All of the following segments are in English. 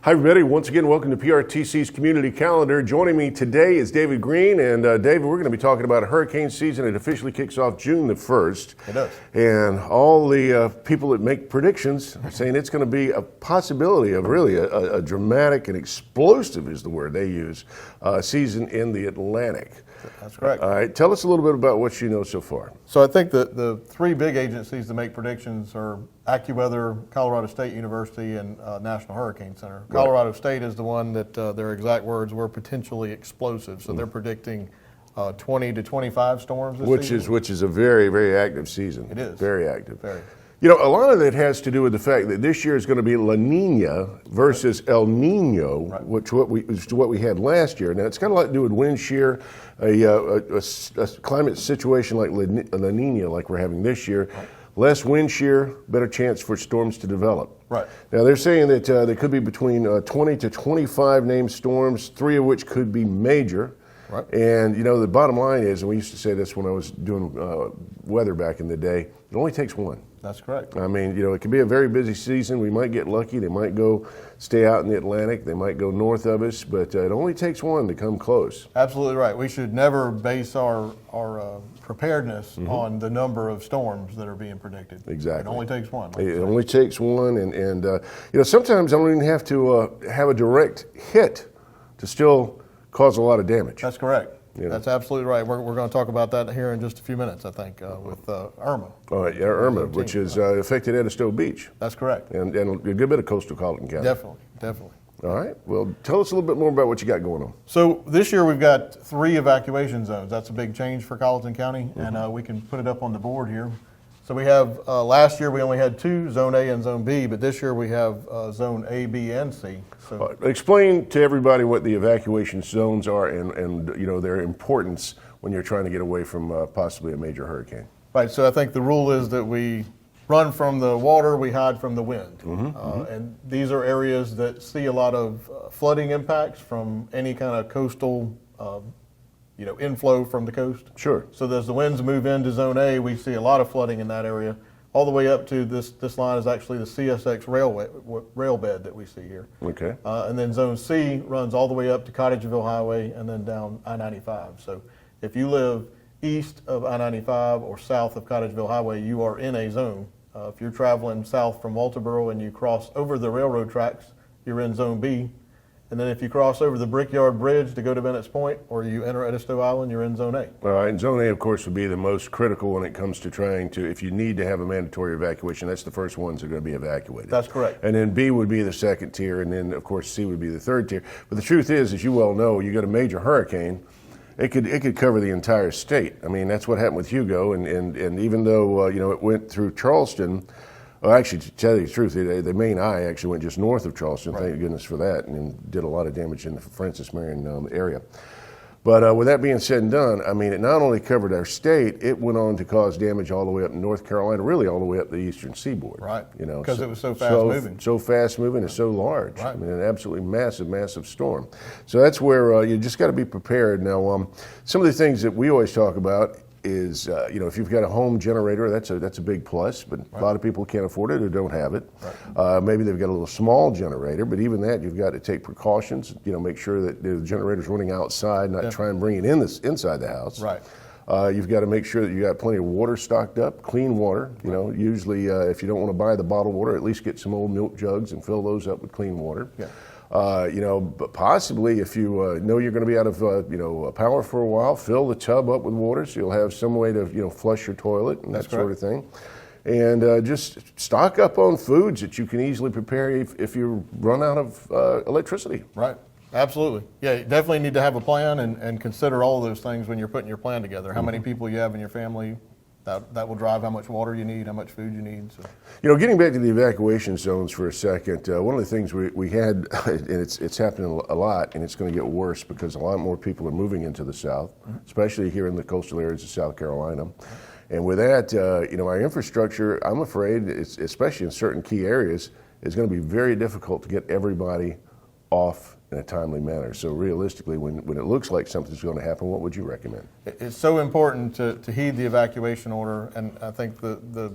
Hi everybody, once again welcome to PRTC's Community Calendar. Joining me today is David Greene, and David, we're going to be talking about hurricane season. It officially kicks off June the 1st. It does. And all the people that make predictions are saying it's going to be a possibility of really a dramatic and explosive, is the word they use, season in the Atlantic. That's correct. All right, tell us a little bit about what you know so far. So I think that the three big agencies that make predictions are AccuWeather, Colorado State University, and National Hurricane Center. Right. Colorado State is the one that their exact words were potentially explosive. So they're predicting 20 to 25 storms this season. Which is a very, very active season. It is. Very active. Very. You know, a lot of it has to do with the fact that this year is going to be La Nina versus El Nino, Right. which is what we had last year. Now, it's got a lot to do with wind shear, a climate situation like La Nina, like we're having this year. Right. Less wind shear, better chance for storms to develop. Right. Now, they're saying that there could be between 20 to 25 named storms, 3 of which could be major. Right. And, you know, the bottom line is, and we used to say this when I was doing weather back in the day, it only takes one. That's correct. I mean, you know, it could be a very busy season. We might get lucky. They might stay out in the Atlantic. They might go north of us, but it only takes one to come close. Absolutely right. We should never base our preparedness on the number of storms that are being predicted. Exactly. It only takes one. Like It only takes one, and you know, sometimes I don't even have to have a direct hit to still cause a lot of damage. That's correct. You know. That's absolutely right. We're going to talk about that here in just a few minutes, I think, with Irma. Yeah, Irma, which has affected Edisto Beach. That's correct. And a good bit of coastal Colleton County. Definitely. All right. Well, tell us a little bit more about what you got going on. So this year we've got 3 evacuation zones. That's a big change for Colleton County, and we can put it up on the board here. So we have, last year we only had 2, Zone A and Zone B, but this year we have Zone A, B, and C. So Explain to everybody what the evacuation zones are and you know, their importance when you're trying to get away from possibly a major hurricane. right, so I think the rule is that we run from the water, we hide from the wind. And these are areas that see a lot of flooding impacts from any kind of coastal inflow from the coast. Sure. So as the winds move into Zone A, we see a lot of flooding in that area, all the way up to this line is actually the CSX rail bed that we see here. Okay. And then Zone C runs all the way up to Cottageville Highway and then down I-95. So if you live east of I-95 or south of Cottageville Highway, you are in a zone. If you're traveling south from Walterboro and you cross over the railroad tracks, you're in Zone B. And then if you cross over the Brickyard Bridge to go to Bennett's Point, or you enter Edisto Island, you're in Zone A. All right, and Zone A, of course, would be the most critical when it comes to trying to, if you need to have a mandatory evacuation, that's the first ones that are going to be evacuated. That's correct. And then B would be the second tier, and then, of course, C would be the third tier. But the truth is, as you well know, you got a major hurricane, it could cover the entire state. I mean, that's what happened with Hugo, and even though, it went through Charleston. Well, actually, to tell you the truth, the main eye actually went just north of Charleston. Right. Thank goodness for that, and did a lot of damage in the Francis Marion area. But with that being said and done, I mean, it not only covered our state, it went on to cause damage all the way up in North Carolina, really all the way up the eastern seaboard. Right. You know, because it was so fast moving. So fast moving and so large. Right. I mean, an absolutely massive storm. So that's where you just got to be prepared. Now, some of the things that we always talk about is, if you've got a home generator, that's a big plus, but a lot of people can't afford it or don't have it. Right. Maybe they've got a little small generator, but even that, you've got to take precautions, make sure that the generator's running outside, not try and bring it inside the house. Right. You've got to make sure that you got plenty of water stocked up, clean water. Usually if you don't want to buy the bottled water, at least get some old milk jugs and fill those up with clean water. Yeah. But possibly if you know you're going to be out of power for a while, fill the tub up with water so you'll have some way to flush your toilet and that sort of thing. And just stock up on foods that you can easily prepare if you run out of electricity. Right. Absolutely. Yeah, you definitely need to have a plan and consider all of those things when you're putting your plan together. How many people you have in your family. That will drive how much water you need, how much food you need. So. Getting back to the evacuation zones for a second, one of the things we had, and it's happening a lot, and it's going to get worse because a lot more people are moving into the South, especially here in the coastal areas of South Carolina. And with that, our infrastructure, I'm afraid, especially in certain key areas, is going to be very difficult to get everybody off in a timely manner. So realistically, when it looks like something's going to happen, what would you recommend? It's so important to heed the evacuation order, and I think the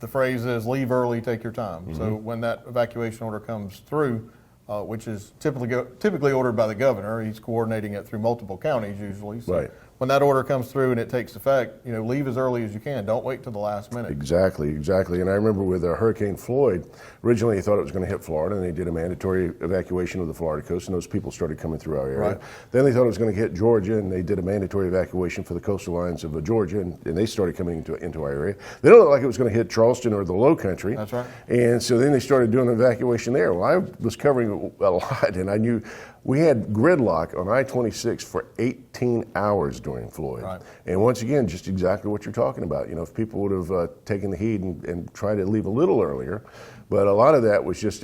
phrase is leave early, take your time. So when that evacuation order comes through, which is typically ordered by the governor. He's coordinating it through multiple counties usually. So Right. when that order comes through and it takes effect, leave as early as you can. Don't wait till the last minute. Exactly. And I remember with Hurricane Floyd, originally they thought it was going to hit Florida, and they did a mandatory evacuation of the Florida coast, and those people started coming through our area. Right. Then they thought it was going to hit Georgia, and they did a mandatory evacuation for the coastal lines of Georgia, and they started coming into our area. Then it looked like it was going to hit Charleston or the Low Country. That's right. And so then they started doing an evacuation there. Well, I was covering a lot, and I knew we had gridlock on I-26 for 18 hours during Floyd. Right. And once again, just exactly what you're talking about. If people would have taken the heat and tried to leave a little earlier, but a lot of that was just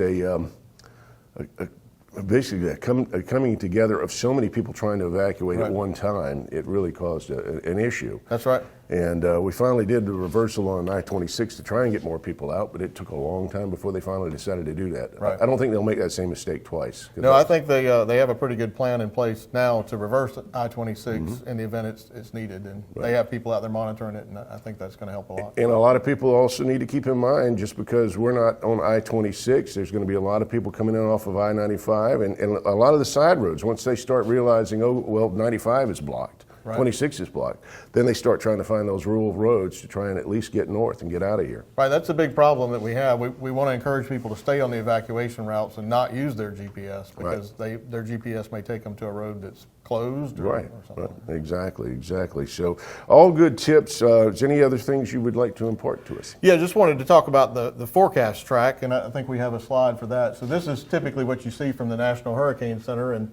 basically a coming together of so many people trying to evacuate Right. at one time. It really caused an issue. That's right. And we finally did the reversal on I-26 to try and get more people out, but it took a long time before they finally decided to do that. Right. I don't think they'll make that same mistake twice. No, I think they have a pretty good plan in place now to reverse I-26 in the event it's needed, and they have people out there monitoring it, and I think that's going to help a lot. And a lot of people also need to keep in mind, just because we're not on I-26, there's going to be a lot of people coming in off of I-95, and a lot of the side roads, once they start realizing, oh, well, 95 is blocked, Right. 26 is blocked, then they start trying to find those rural roads to try and at least get north and get out of here. Right, that's a big problem that we have. We want to encourage people to stay on the evacuation routes and not use their GPS because their GPS may take them to a road that's closed or something. Right, exactly. So all good tips. Is there any other things you would like to impart to us? Yeah, just wanted to talk about the forecast track, and I think we have a slide for that. So this is typically what you see from the National Hurricane Center, and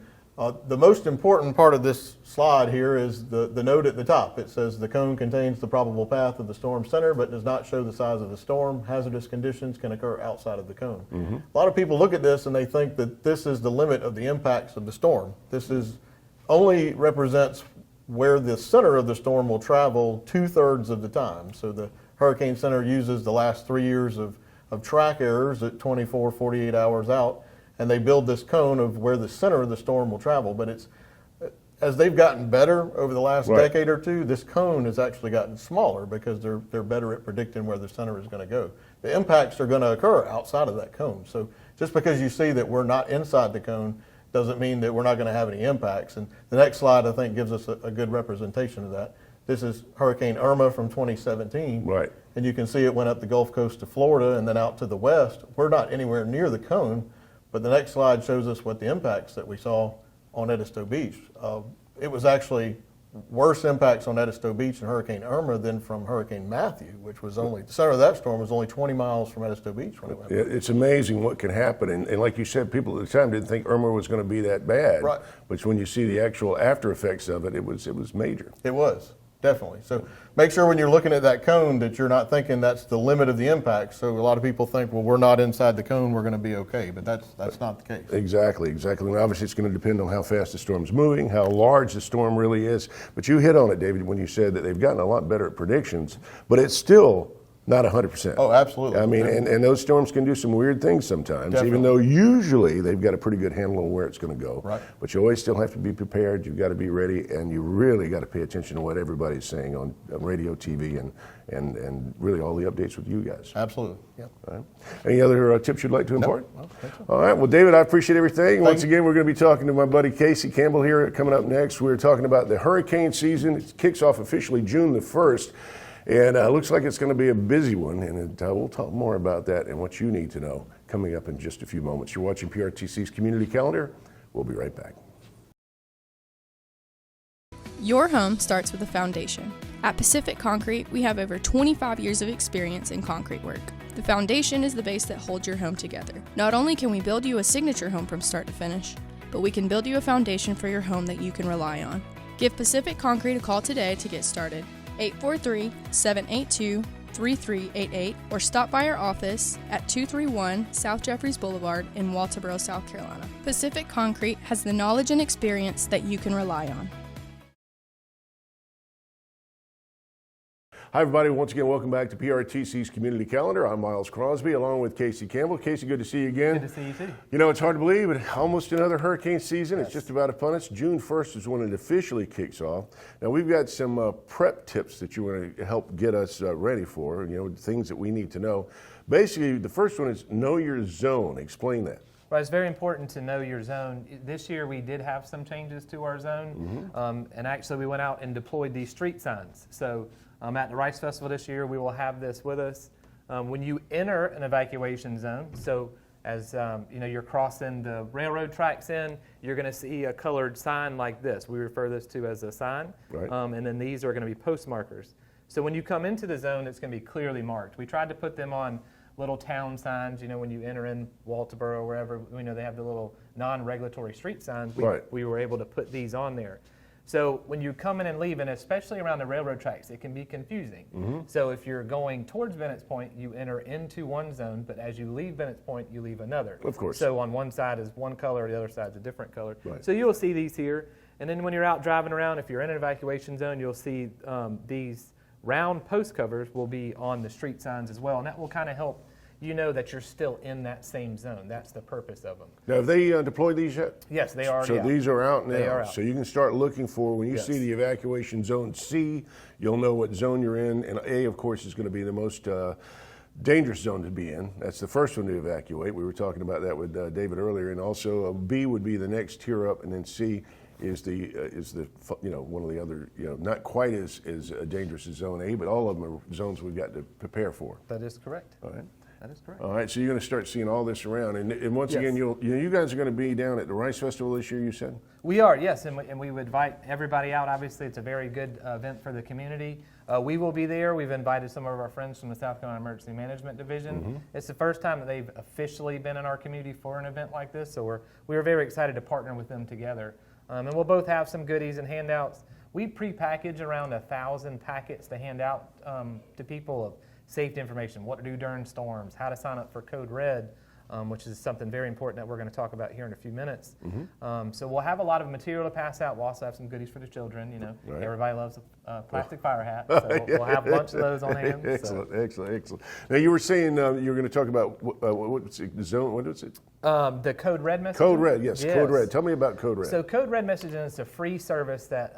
the most important part of this slide here is the note at the top. It says the cone contains the probable path of the storm center, but does not show the size of the storm. Hazardous conditions can occur outside of the cone. Mm-hmm. A lot of people look at this and they think that this is the limit of the impacts of the storm. This only represents where the center of the storm will travel 2/3 of the time. So the Hurricane Center uses the last 3 years of track errors at 24, 48 hours out, and they build this cone of where the center of the storm will travel. But as they've gotten better over the last decade or two, this cone has actually gotten smaller because they're better at predicting where the center is going to go. The impacts are going to occur outside of that cone. So just because you see that we're not inside the cone doesn't mean that we're not going to have any impacts. And the next slide, I think, gives us a good representation of that. This is Hurricane Irma from 2017. Right. And you can see it went up the Gulf Coast to Florida and then out to the west. We're not anywhere near the cone, but the next slide shows us what the impacts that we saw on Edisto Beach. It was actually worse impacts on Edisto Beach and Hurricane Irma than from Hurricane Matthew, which was the center of that storm was only 20 miles from Edisto Beach when it went. It's amazing what can happen. And like you said, people at the time didn't think Irma was going to be that bad. Right. But when you see the actual after effects of it, it was major. It was, definitely. So make sure when you're looking at that cone that you're not thinking that's the limit of the impact. So a lot of people think, well, we're not inside the cone, we're going to be okay. But that's not the case. Exactly. And obviously it's going to depend on how fast the storm's moving, how large the storm really is. But you hit on it, David, when you said that they've gotten a lot better at predictions, but it's still not 100%. Oh, absolutely. I mean, and those storms can do some weird things sometimes, Definitely. even though usually they've got a pretty good handle on where it's going to go. Right. But you always still have to be prepared. You've got to be ready, and you really got to pay attention to what everybody's saying on radio, TV, and really all the updates with you guys. Absolutely. Yeah. All right. Any other tips you'd like to impart? No, that's all. All right. Well, David, I appreciate everything. Once again, we're going to be talking to my buddy KC Campbell here coming up next. We're talking about the hurricane season. It kicks off officially June the 1st. And it looks like it's going to be a busy one, and we'll talk more about that and what you need to know coming up in just a few moments. You're watching PRTC's Community Calendar. We'll be right back. Your home starts with a foundation. At Pacific Concrete, we have over 25 years of experience in concrete work. The foundation is the base that holds your home together. Not only can we build you a signature home from start to finish, but we can build you a foundation for your home that you can rely on. Give Pacific Concrete a call today to get started. 843-782-3388 or stop by our office at 231 South Jeffries Boulevard in Walterboro, South Carolina. Pacific Concrete has the knowledge and experience that you can rely on. Hi, everybody. Once again, welcome back to PRTC's Community Calendar. I'm Miles Crosby, along with KC Campbell. KC, good to see you again. Good to see you, too. You know, it's hard to believe, but almost another hurricane season. It's just about upon us. June 1st is when it officially kicks off. Now, we've got some prep tips that you want to help get us ready for, things that we need to know. Basically, the first one is know your zone. Explain that. Right, it's very important to know your zone. This year we did have some changes to our zone, and actually we went out and deployed these street signs. So at the Rice Festival this year, we will have this with us. When you enter an evacuation zone, so as you're crossing the railroad tracks in, you're going to see a colored sign like this. We refer this to as a sign, Right. And then these are going to be post markers. So when you come into the zone, it's going to be clearly marked. We tried to put them on little town signs, when you enter in Walterboro or wherever, they have the little non-regulatory street signs. We were able to put these on there. So when you're coming and leaving, especially around the railroad tracks, it can be confusing. So if you're going towards Bennett's Point, you enter into one zone, but as you leave Bennett's Point, you leave another. Of course. So on one side is one color, the other side is a different color. Right. So you'll see these here. And then when you're out driving around, if you're in an evacuation zone, you'll see these round post covers will be on the street signs as well. And that will kind of help that you're still in that same zone. That's the purpose of them. Now, have they deployed these yet? Yes, they are. So these are out now. They are out. So you can start looking for, when you Yes. see the evacuation zone C, you'll know what zone you're in. And A, of course, is going to be the most dangerous zone to be in. That's the first one to evacuate. We were talking about that with David earlier. And also B would be the next tier up, and then C is the one of the other, not quite as dangerous as zone A, but all of them are zones we've got to prepare for. That is correct. All right. That is correct. All right, so you're going to start seeing all this around, and once Yes. again, you guys are going to be down at the Rice Festival this year. You said. We are, yes, and we would invite everybody out. Obviously, it's a very good event for the community. We will be there. We've invited some of our friends from the South Carolina Emergency Management Division. It's the first time that they've officially been in our community for an event like this, so we are very excited to partner with them together. And we'll both have some goodies and handouts. We pre-package around 1,000 packets to hand out to people of safety information, what to do during storms, how to sign up for Code Red, which is something very important that we're going to talk about here in a few minutes. So we'll have a lot of material to pass out. We'll also have some goodies for the children. Right. Everybody loves a plastic fire hat, so we'll have a bunch of those on hand. Excellent. Now you were saying you were going to talk about what's the zone? What is it? The Code Red messaging? Code Red, yes. Code Red. Tell me about Code Red. So Code Red messaging is a free service that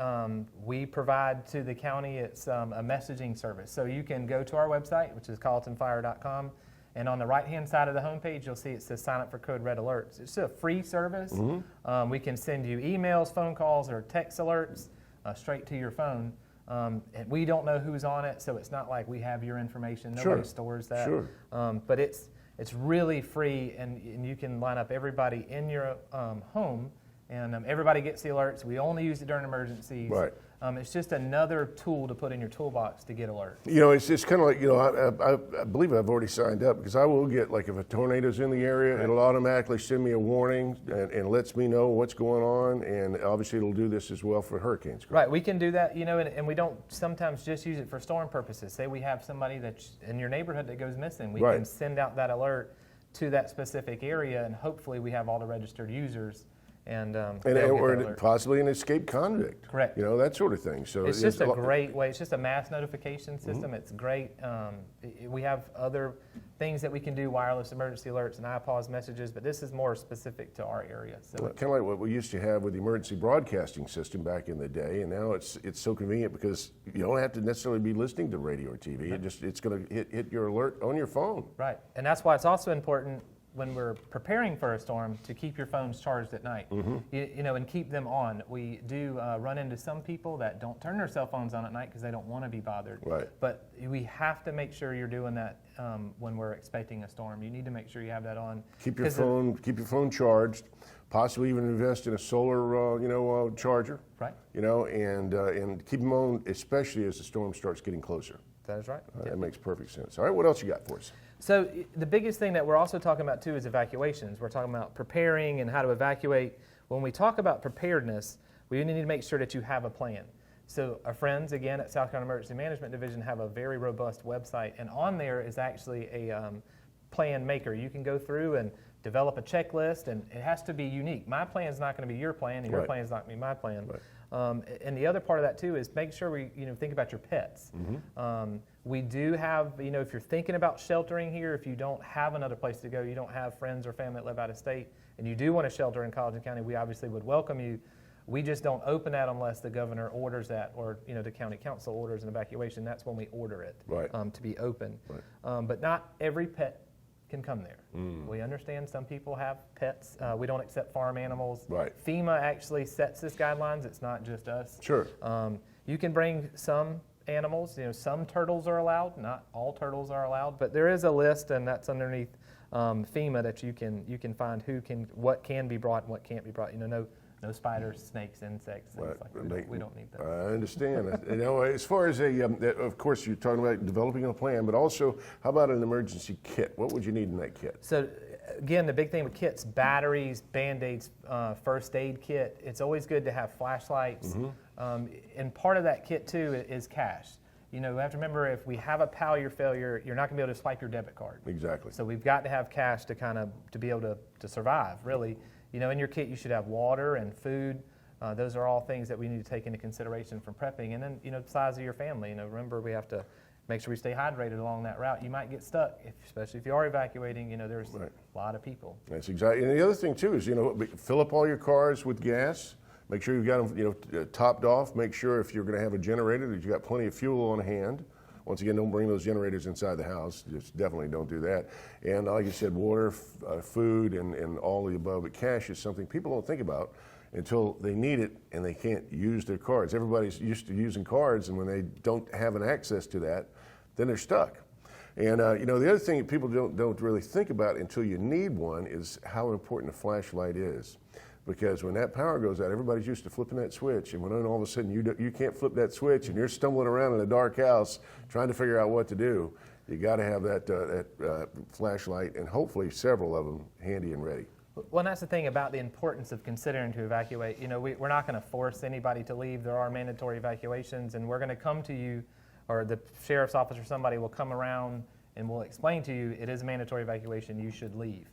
we provide to the county. It's a messaging service. So you can go to our website, which is colletonfire.com, and on the right-hand side of the homepage, you'll see it says sign up for Code Red alerts. It's a free service. We can send you emails, phone calls, or text alerts straight to your phone. And we don't know who's on it, so it's not like we have your information. Nobody stores that. Sure. But it's really free, and you can line up everybody in your home, and everybody gets the alerts. We only use it during emergencies. Right. It's just another tool to put in your toolbox to get alerts. It's kind of like, I believe I've already signed up, because I will get, like, if a tornado's in the area, it'll automatically send me a warning and lets me know what's going on, and obviously it'll do this as well for hurricanes. Correct? Right, we can do that, and we don't sometimes just use it for storm purposes. Say we have somebody that's in your neighborhood that goes missing. We can send out that alert to that specific area, and hopefully we have all the registered users. Or possibly an escaped convict. Correct. That sort of thing. So it's just a great way. It's just a mass notification system. It's great. We have other things that we can do, wireless emergency alerts and iPause messages, but this is more specific to our area. So kind of like what we used to have with the emergency broadcasting system back in the day, and now it's so convenient because you don't have to necessarily be listening to radio or TV. It's going to hit your alert on your phone. Right, and that's why it's also important when we're preparing for a storm to keep your phones charged at night, and keep them on. We do run into some people that don't turn their cell phones on at night because they don't want to be bothered. Right. But we have to make sure you're doing that when we're expecting a storm. You need to make sure you have that on. Keep your phone charged. Possibly even invest in a solar, charger. Right. And keep them on, especially as the storm starts getting closer. That is right. That makes perfect sense. All right, what else you got for us? So the biggest thing that we're also talking about too is evacuations. We're talking about preparing and how to evacuate. When we talk about preparedness, we need to make sure that you have a plan. So our friends, again, at South Carolina Emergency Management Division have a very robust website, and on there is actually a plan maker. You can go through and develop a checklist, and it has to be unique. My plan is not going to be your plan, and your plan is not going to be my plan. Right. And the other part of that too is make sure we think about your pets. We do have, if you're thinking about sheltering here, if you don't have another place to go, you don't have friends or family that live out of state, and you do want to shelter in Colleton County, we obviously would welcome you. We just don't open that unless the governor orders that, or the county council orders an evacuation. That's when we order it to be open. Right. But not every pet can come there. We understand some people have pets. We don't accept farm animals. Right. FEMA actually sets this guidelines. It's not just us. Sure. You can bring some animals. Some turtles are allowed. Not all turtles are allowed, but there is a list, and that's underneath FEMA that you can find what can be brought and what can't be brought. No spiders, snakes, insects, things like that. We don't need that. I understand. As far as of course, you're talking about developing a plan, but also, how about an emergency kit? What would you need in that kit? So, again, the big thing with kits: batteries, Band-Aids, first aid kit. It's always good to have flashlights, and part of that kit too is cash. We have to remember, if we have a power failure, you're not going to be able to swipe your debit card. Exactly. So we've got to have cash to be able to survive. Really, in your kit you should have water and food. Those are all things that we need to take into consideration from prepping. And then the size of your family. Remember, we have to make sure we stay hydrated along that route. You might get stuck, especially if you are evacuating. There's a lot of people. That's exactly. And the other thing too is fill up all your cars with gas. Make sure you've got them topped off. Make sure if you're going to have a generator that you've got plenty of fuel on hand. Once again, don't bring those generators inside the house. Just definitely don't do that. And like you said, water, food, and all of the above. But cash is something people don't think about until they need it and they can't use their cards. Everybody's used to using cards, and when they don't have an access to that, then they're stuck. And the other thing that people don't really think about until you need one is how important a flashlight is. Because when that power goes out, everybody's used to flipping that switch, and when all of a sudden you can't flip that switch, and you're stumbling around in a dark house trying to figure out what to do, you got to have that flashlight, and hopefully several of them handy and ready. Well, that's the thing about the importance of considering to evacuate. We're not going to force anybody to leave. There are mandatory evacuations, and we're going to come to you, or the sheriff's office or somebody will come around and will explain to you it is a mandatory evacuation. You should leave.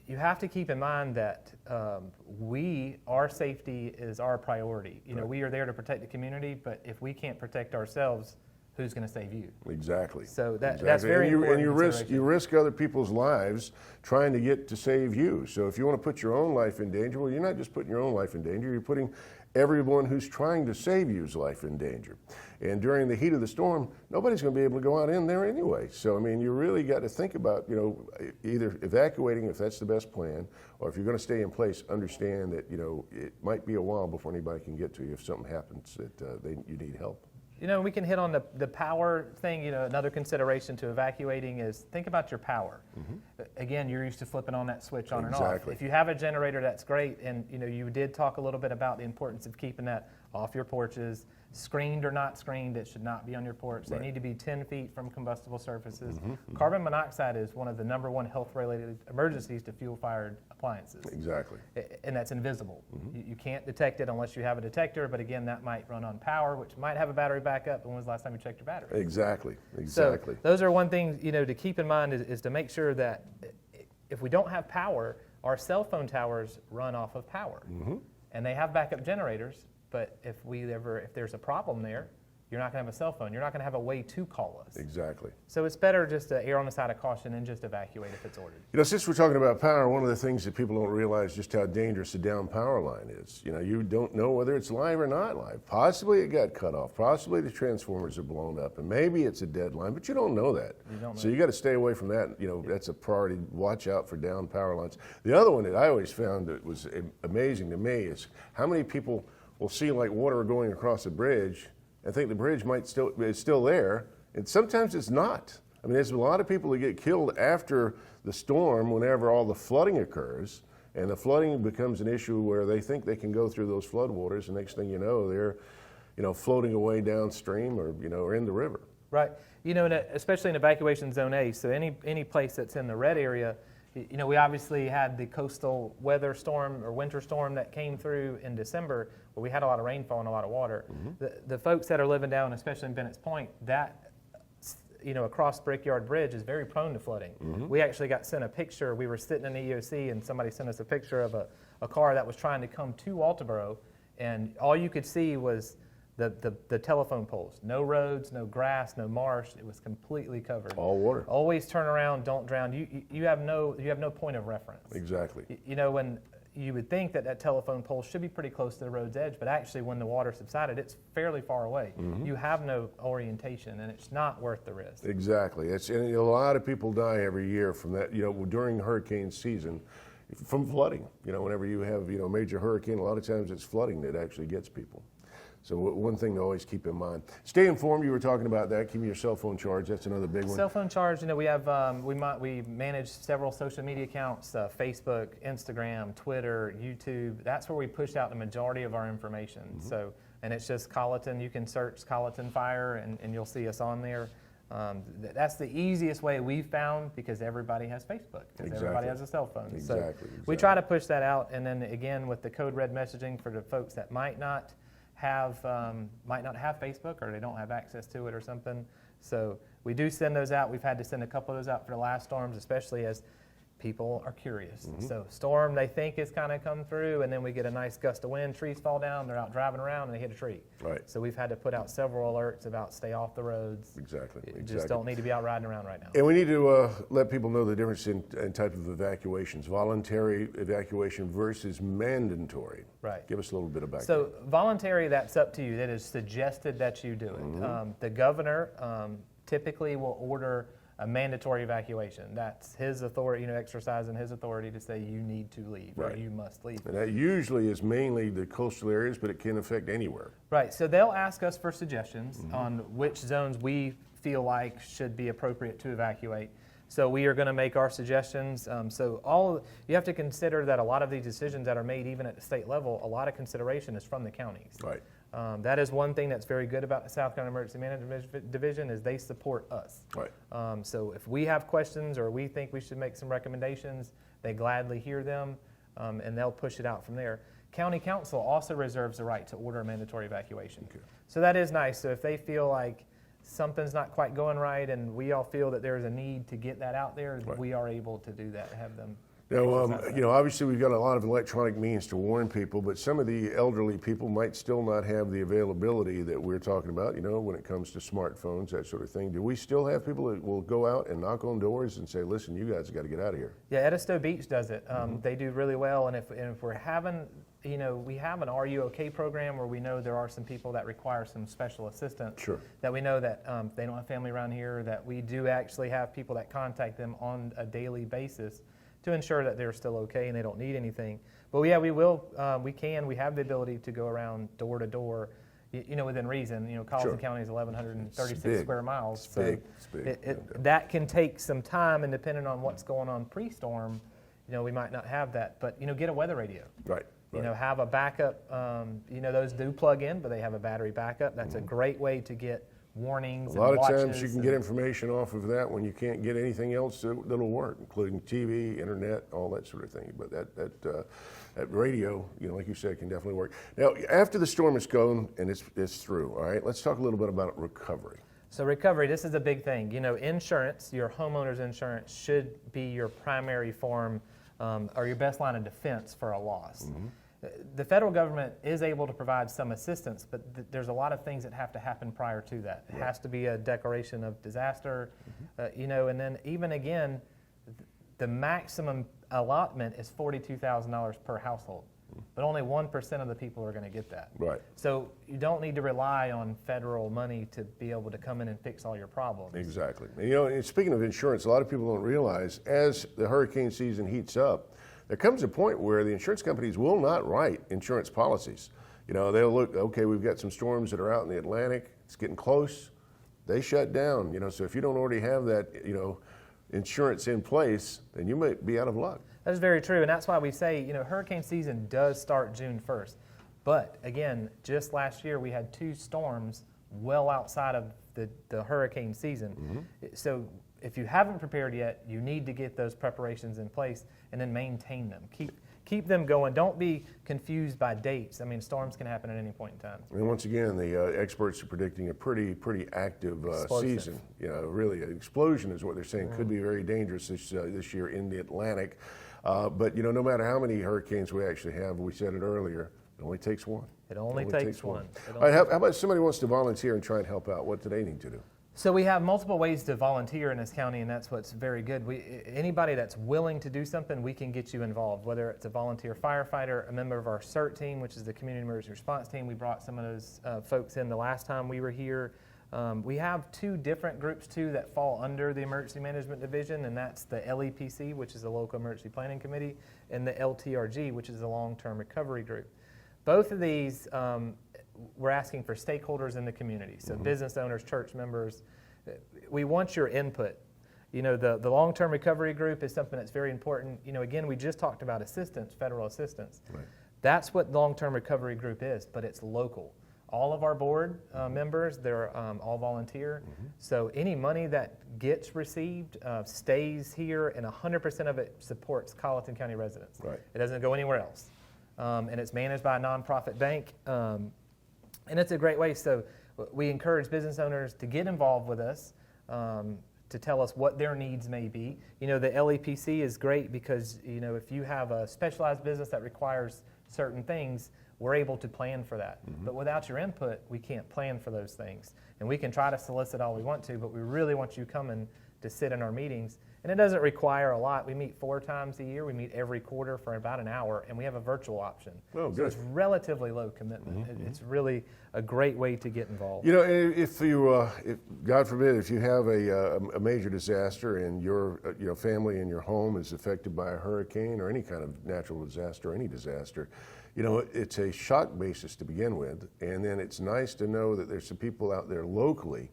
You have to keep in mind that our safety is our priority. We are there to protect the community, but if we can't protect ourselves, who's going to save you? Exactly. So that's very important. And you risk other people's lives trying to get to save you. So if you want to put your own life in danger, well, you're not just putting your own life in danger, you're putting everyone who's trying to save you's life in danger. And during the heat of the storm, nobody's going to be able to go out in there anyway. So, you really got to think about, either evacuating if that's the best plan, or if you're going to stay in place, understand that, it might be a while before anybody can get to you if something happens that you need help. We can hit on the power thing. Another consideration to evacuating is think about your power. Again, you're used to flipping on that switch on and off. If you have a generator, that's great. And you did talk a little bit about the importance of keeping that off your porches. Screened or not screened, it should not be on your porch. They need to be 10 feet from combustible surfaces. Carbon monoxide is one of the #1 health-related emergencies to fuel-fired appliances. Exactly. And that's invisible. You can't detect it unless you have a detector, but again, that might run on power, which might have a battery backup. When was the last time you checked your battery? Exactly. So those are one thing to keep in mind is to make sure that if we don't have power, our cell phone towers run off of power. And they have backup generators. But if there's a problem there, you're not going to have a cell phone. You're not going to have a way to call us. Exactly. So it's better just to err on the side of caution and just evacuate if it's ordered. Since we're talking about power, one of the things that people don't realize just how dangerous a down power line is. You don't know whether it's live or not live. Possibly it got cut off. Possibly the transformers are blown up, and maybe it's a dead line, but you don't know that. So you got to stay away from that. That's a priority. Watch out for down power lines. The other one that I always found that was amazing to me is how many people will see like water going across a bridge and think the bridge is still there, and sometimes it's not. There's a lot of people that get killed after the storm whenever all the flooding occurs, and the flooding becomes an issue where they think they can go through those floodwaters, and next thing you know, they're floating away downstream or in the river. Right. Especially in evacuation zone A, so any place that's in the red area, we obviously had the coastal weather storm or winter storm that came through in December where we had a lot of rainfall and a lot of water. The folks that are living down, especially in Bennett's Point, that across Brickyard Bridge is very prone to flooding. We actually got sent a picture. We were sitting in the EOC and somebody sent us a picture of a car that was trying to come to Walterboro, and all you could see was the telephone poles. No roads, no grass, no marsh. It was completely covered. All water. Always turn around, don't drown. You have no point of reference. Exactly. When you would think that telephone pole should be pretty close to the road's edge, but actually when the water subsided, it's fairly far away. You have no orientation, and it's not worth the risk. Exactly. And a lot of people die every year from that, during hurricane season, from flooding. Whenever you have, major hurricane, a lot of times it's flooding that actually gets people. So one thing to always keep in mind. Stay informed. You were talking about that. Keeping your cell phone charged. That's another big one. Cell phone charge. We have we manage several social media accounts: Facebook, Instagram, Twitter, YouTube. That's where we push out the majority of our information. So, and it's just Colleton. You can search Colleton Fire, and you'll see us on there. That's the easiest way we've found, because everybody has Facebook, because everybody has a cell phone. So we try to push that out, and then again with the code red messaging for the folks that might not have Facebook, or they don't have access to it or something. So we do send those out. We've had to send a couple of those out for the last storms, especially as people are curious. So storm they think is kind of come through, and then we get a nice gust of wind, trees fall down, they're out driving around and they hit a tree. Right. So we've had to put out several alerts about stay off the roads. Exactly. You just don't need to be out riding around right now. And we need to let people know the difference in type of evacuations: voluntary evacuation versus mandatory. Right. Give us a little bit about that. So voluntary, that's up to you. That is suggested that you do it. The governor typically will order a mandatory evacuation. That's his authority, exercising his authority to say you need to leave, or you must leave. And that usually is mainly the coastal areas, but it can affect anywhere. Right, so they'll ask us for suggestions on which zones we feel like should be appropriate to evacuate. So we are going to make our suggestions. You have to consider that a lot of these decisions that are made, even at the state level, a lot of consideration is from the counties. Right. That is one thing that's very good about the South Carolina Emergency Management Division, is they support us. Right. So if we have questions or we think we should make some recommendations, they gladly hear them, and they'll push it out from there. County Council also reserves the right to order a mandatory evacuation. Okay. So that is nice. So if they feel like something's not quite going right and we all feel that there's a need to get that out there, we are able to do that, have them. Now, obviously we've got a lot of electronic means to warn people, but some of the elderly people might still not have the availability that we're talking about, when it comes to smartphones, that sort of thing. Do we still have people that will go out and knock on doors and say, listen, you guys got to get out of here? Yeah, Edisto Beach does it. They do really well, and if we're having, we have an Are You OK program where we know there are some people that require some special assistance. Sure. That we know that they don't have family around here, that we do actually have people that contact them on a daily basis to ensure that they're still okay and they don't need anything. But yeah, we will, we have the ability to go around door to door, within reason. Colleton County is 1,136 square miles. It's big. That can take some time, and depending on what's going on pre-storm, we might not have that. But, get a weather radio. Right. Have a backup. Those do plug in, but they have a battery backup. That's a great way to get warnings. A lot of times you can get information off of that when you can't get anything else that'll work, including TV, internet, all that sort of thing. But that radio, like you said, can definitely work. Now, after the storm is gone and it's through, all right, let's talk a little bit about recovery. So recovery, this is a big thing. Insurance, your homeowner's insurance should be your primary form or your best line of defense for a loss. The federal government is able to provide some assistance, but there's a lot of things that have to happen prior to that. It has to be a declaration of disaster, and then even again, the maximum allotment is $42,000 per household, but only 1% of the people are going to get that. Right. So you don't need to rely on federal money to be able to come in and fix all your problems. Exactly. And speaking of insurance, a lot of people don't realize as the hurricane season heats up, there comes a point where the insurance companies will not write insurance policies. They'll look, okay, we've got some storms that are out in the Atlantic, it's getting close, they shut down. So if you don't already have that, insurance in place, then you might be out of luck. That's very true, and that's why we say, hurricane season does start June 1st. But again, just last year we had 2 storms well outside of the hurricane season. So if you haven't prepared yet, you need to get those preparations in place and then maintain them. Keep them going. Don't be confused by dates. I mean, storms can happen at any point in time. And once again, the experts are predicting a pretty active season. Really, an explosion is what they're saying. Could be very dangerous this year in the Atlantic. But no matter how many hurricanes we actually have, we said it earlier, it only takes one. It only takes one. All right, how about if somebody wants to volunteer and try and help out? What do they need to do? So we have multiple ways to volunteer in this county, and that's what's very good. Anybody that's willing to do something, we can get you involved, whether it's a volunteer firefighter, a member of our CERT team, which is the Community Emergency Response Team. We brought some of those folks in the last time we were here. We have two different groups, too, that fall under the Emergency Management Division, and that's the LEPC, which is the Local Emergency Planning Committee, and the LTRG, which is the Long-Term Recovery Group. Both of these, we're asking for stakeholders in the community, so business owners, church members. We want your input. You know, the long-term recovery group is something that's very important. You know, again, we just talked about assistance, federal assistance. Right. That's what long-term recovery group is, but it's local. All of our board members, they're all volunteer. So any money that gets received stays here, and 100% of it supports Colleton County residents. Right. It doesn't go anywhere else. And it's managed by a nonprofit bank. And it's a great way. So we encourage business owners to get involved with us, to tell us what their needs may be. You know, the LEPC is great because, you know, if you have a specialized business that requires certain things, we're able to plan for that. But without your input, we can't plan for those things. And we can try to solicit all we want to, but we really want you coming to sit in our meetings. And it doesn't require a lot. We meet 4 times a year. We meet every quarter for about an hour, and we have a virtual option. Oh, good. So it's relatively low commitment. It's really a great way to get involved. You know, if you, God forbid, if you have a major disaster and your family and your home is affected by a hurricane or any kind of natural disaster, any disaster, you know, it's a shock basis to begin with, and then it's nice to know that there's some people out there locally,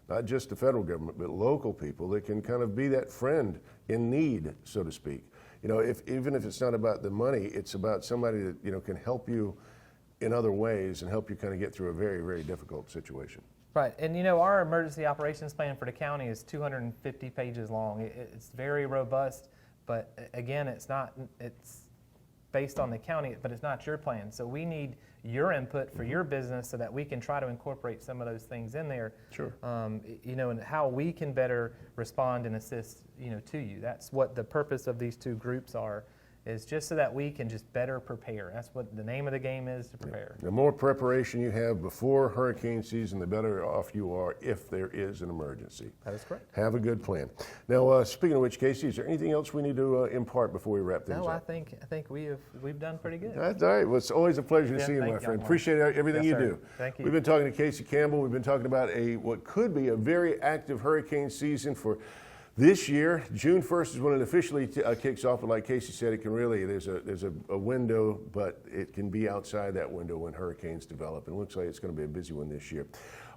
not just the federal government, but local people that can kind of be that friend in need, so to speak. You know, even if it's not about the money, it's about somebody that, you know, can help you in other ways and help you kind of get through a very, very difficult situation. Right, and you know, our emergency operations plan for the county is 250 pages long. It's very robust, but again, it's based on the county, but it's not your plan. So we need your input for your business so that we can try to incorporate some of those things in there. Sure. You know, and how we can better respond and assist, you know, to you. That's what the purpose of these two groups are, is just so that we can just better prepare. That's what the name of the game is, to prepare. The more preparation you have before hurricane season, the better off you are if there is an emergency. That is correct. Have a good plan. Now, speaking of which, Casey, is there anything else we need to impart before we wrap things up? No, I think we've done pretty good. That's all right. Well, it's always a pleasure to see you, my friend. Appreciate everything you do. Thank you. We've been talking to KC Campbell. We've been talking about what could be a very active hurricane season for this year. June 1st is when it officially kicks off, but like Casey said, it can really, there's a window, but it can be outside that window when hurricanes develop, and it looks like it's going to be a busy one this year.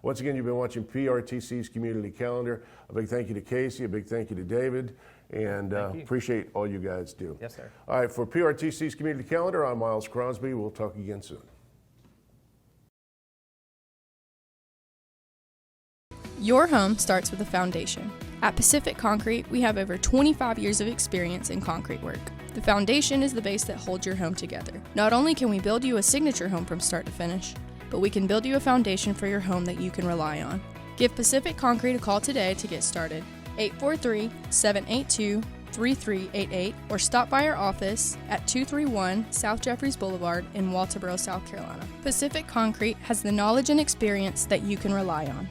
Once again, you've been watching PRTC's Community Calendar. A big thank you to Casey, a big thank you to David, and appreciate all you guys do. Yes, sir. All right, for PRTC's Community Calendar, I'm Miles Crosby. We'll talk again soon. Your home starts with a foundation. At Pacific Concrete, we have over 25 years of experience in concrete work. The foundation is the base that holds your home together. Not only can we build you a signature home from start to finish, but we can build you a foundation for your home that you can rely on. Give Pacific Concrete a call today to get started. 843-782-3388 or stop by our office at 231 South Jeffries Boulevard in Walterboro, South Carolina. Pacific Concrete has the knowledge and experience that you can rely on.